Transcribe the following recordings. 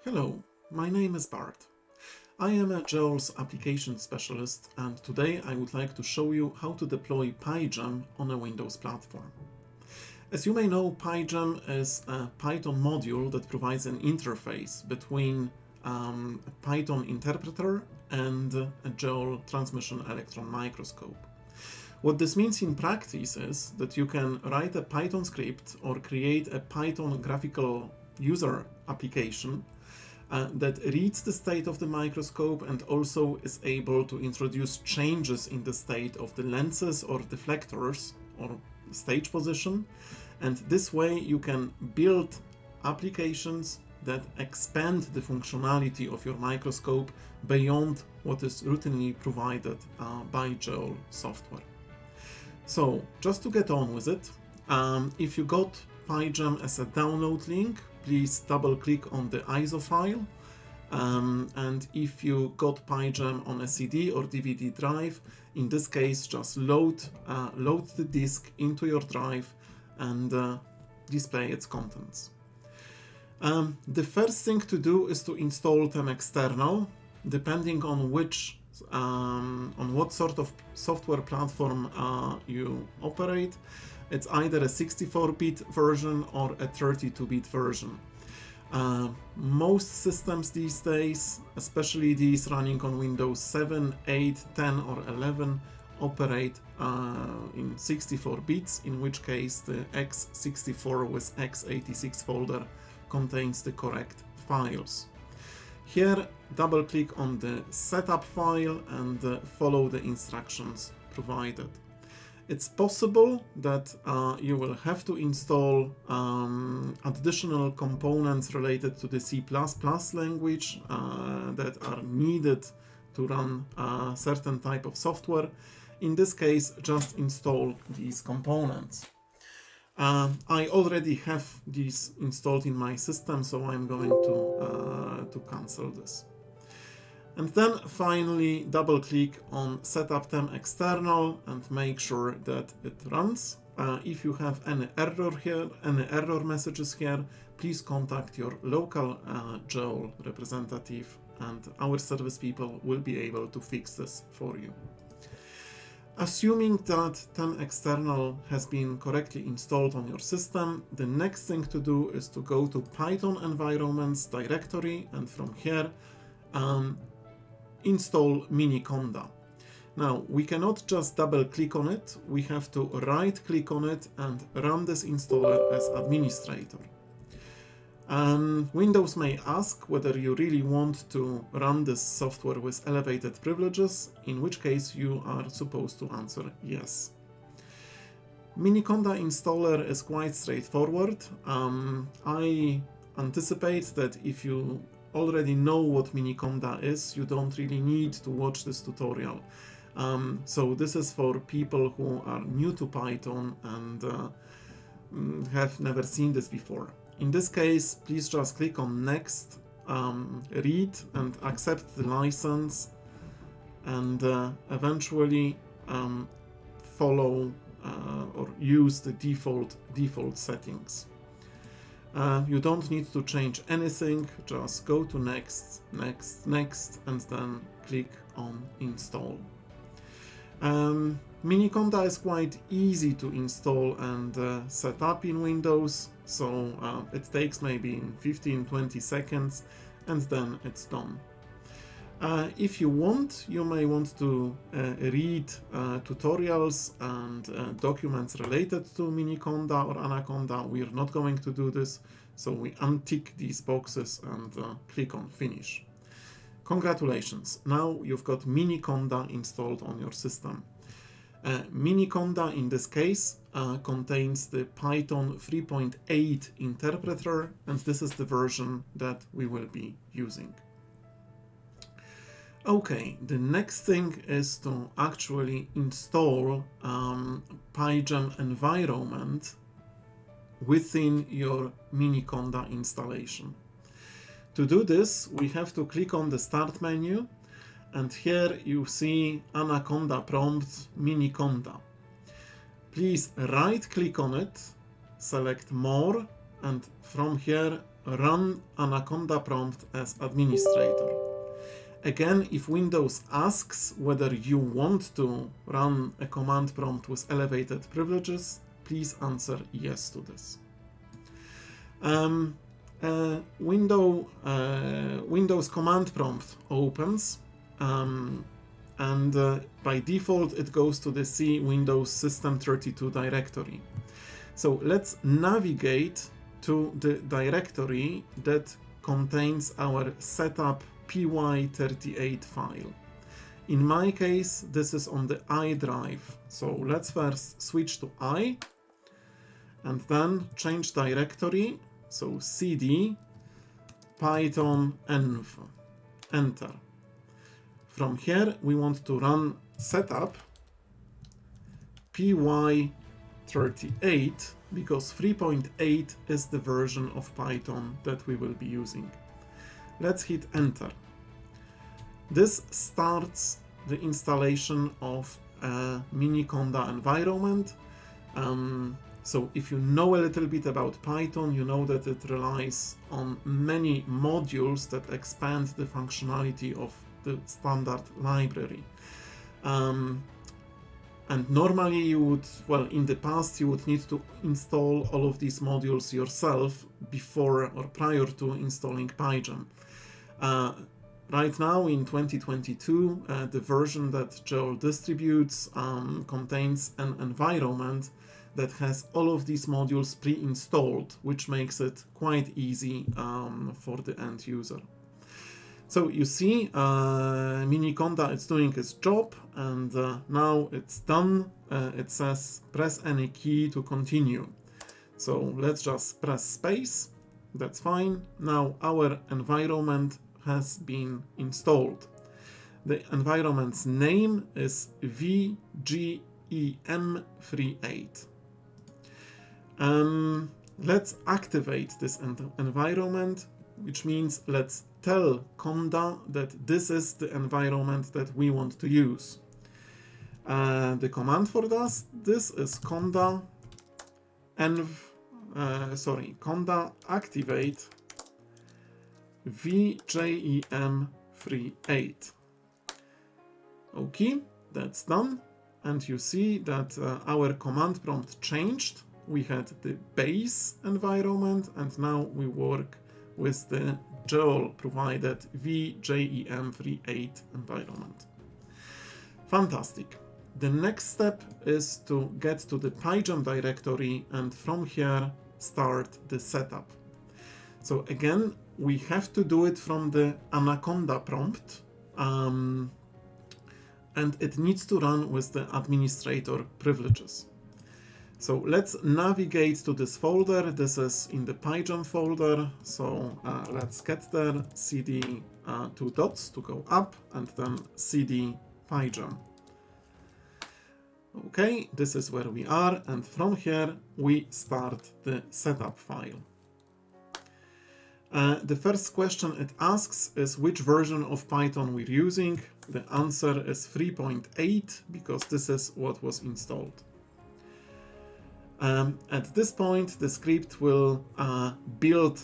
Hello, my name is Bart. I am a JAWS application specialist, and today I would like to show you how to deploy PyJEM on a Windows platform. As you may know, PyJEM is a Python module that provides an interface between a Python interpreter and a JAWS transmission electron microscope. What this means in practice is that you can write a Python script or create a Python graphical user application that reads the state of the microscope and also is able to introduce changes in the state of the lenses or deflectors or stage position. And this way you can build applications that expand the functionality of your microscope beyond what is routinely provided by JAWS software. So just to get on with it, if you got PyJEM as a download link, please double click on the ISO file, and if you got PyJEM on a CD or DVD drive, in this case just load the disk into your drive and display its contents. The first thing to do is to install PyJEM external, depending on what sort of software platform you operate. It's either a 64-bit version or a 32-bit version. Most systems these days, especially these running on Windows 7, 8, 10 or 11, operate in 64 bits, in which case the x64 with x86 folder contains the correct files. Here, double click on the setup file and follow the instructions provided. It's possible that you will have to install additional components related to the C++ language that are needed to run a certain type of software. In this case, just install these components. I already have these installed in my system, so I'm going to cancel this. And then finally double click on Setup PyJEM external and make sure that it runs. If you have any error here, any error messages here, please contact your local JAWS representative and our service people will be able to fix this for you. Assuming that PyJEM external has been correctly installed on your system, the next thing to do is to go to Python environments directory and from here install Miniconda. Now, we cannot just double click on it, we have to right click on it and run this installer as administrator. Windows may ask whether you really want to run this software with elevated privileges, in which case you are supposed to answer yes. Miniconda installer is quite straightforward. I anticipate that if you already know what Miniconda is, you don't really need to watch this tutorial. So this is for people who are new to Python and have never seen this before. In this case, please just click on Next, read and accept the license, and eventually follow or use the default settings. You don't need to change anything, just go to Next, Next, Next, and then click on Install. Miniconda is quite easy to install and set up in Windows, so it takes maybe 15-20 seconds and then it's done. If you want, you may want to read tutorials and documents related to Miniconda or Anaconda. We are not going to do this, so we untick these boxes and click on Finish. Congratulations, now you've got Miniconda installed on your system. Miniconda in this case contains the Python 3.8 interpreter, and this is the version that we will be using. Okay, the next thing is to actually install PyJEM environment within your Miniconda installation. To do this, we have to click on the Start menu, and here you see Anaconda prompt Miniconda. Please right click on it, select More, and from here run Anaconda prompt as administrator. Again, if Windows asks whether you want to run a command prompt with elevated privileges, please answer yes to this. Windows command prompt opens, and by default it goes to the C Windows System32 directory. So let's navigate to the directory that contains our setup py38 file. In my case, this is on the I drive. So let's first switch to I and then change directory. So cd python env, enter. From here, we want to run setup py38 because 3.8 is the version of Python that we will be using. Let's hit enter. This starts the installation of a Miniconda environment. So if you know a little bit about Python, you know that it relies on many modules that expand the functionality of the standard library. And normally you would, well, in the past you would need to install all of these modules yourself before or prior to installing PyJEM. Right now in 2022, the version that Joel distributes contains an environment that has all of these modules pre-installed, which makes it quite easy for the end user. So you see, Miniconda is doing its job, and now it's done. It says press any key to continue. So let's just press space. That's fine. Now our environment has been installed. The environment's name is VGEM38. Let's activate this environment, which means let's tell Conda that this is the environment that we want to use. The command for this is conda conda activate VJEM38. Okay, that's done, and you see that our command prompt changed. We had the base environment, and now we work with the Joel provided VJEM38 environment. Fantastic. The next step is to get to the PyJEM directory and from here start the setup. So again, we have to do it from the Anaconda prompt, and it needs to run with the administrator privileges. So let's navigate to this folder. This is in the PyJEM folder. So let's get there, cd two dots to go up, and then cd PyJEM. Okay, this is where we are, and from here we start the setup file. The first question it asks is which version of Python we're using. The answer is 3.8 because this is what was installed. At this point, the script will build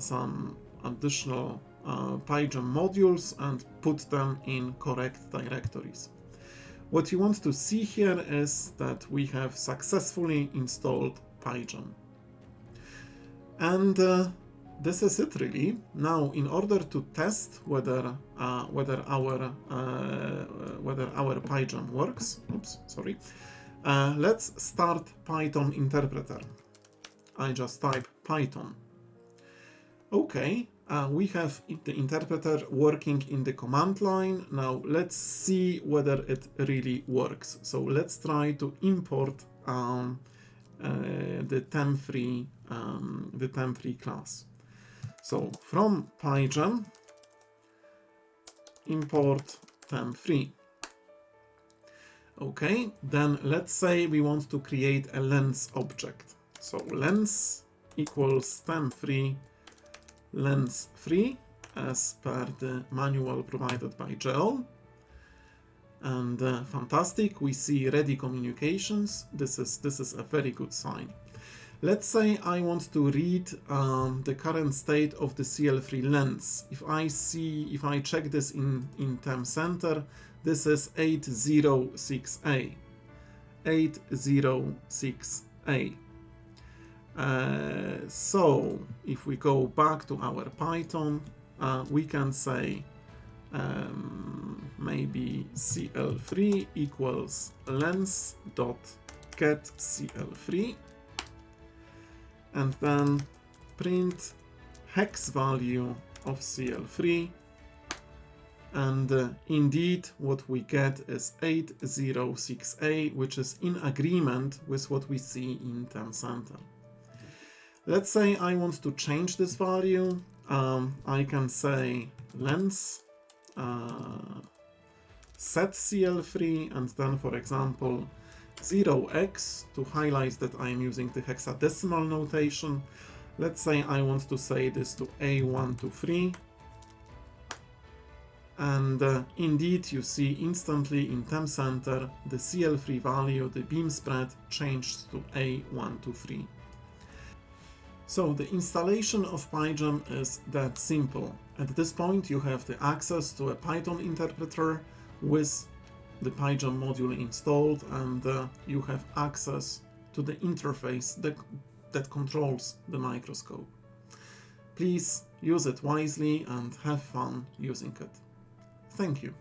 some additional PyJEM modules and put them in correct directories. What you want to see here is that we have successfully installed PyJEM. And this is it really. Now, in order to test whether our PyJEM works, let's start Python interpreter. I just type Python. Okay, we have the interpreter working in the command line. Now let's see whether it really works. So let's try to import the temp3 class. So from PyJEM, import temp3. Okay, then let's say we want to create a lens object. So lens equals temp3 lens3 as per the manual provided by Joel. And fantastic, we see ready communications. This is a very good sign. Let's say I want to read the current state of the CL3 lens. If I check this in Temp Center, this is 806A. 806A. So if we go back to our Python, we can say maybe CL3 equals lens dot get CL3, and then print hex value of CL3, and indeed what we get is 806A, which is in agreement with what we see in Temp Center. Let's say I want to change this value. I can say lens set CL3, and then, for example, 0x to highlight that I'm using the hexadecimal notation. Let's say I want to say this to A123, and indeed you see instantly in Temp Center the CL3 value, the beam spread, changed to A123. So the installation of PyJEM is that simple. At this point you have the access to a Python interpreter with the PyJEM module installed, and you have access to the interface that controls the microscope. Please use it wisely and have fun using it. Thank you.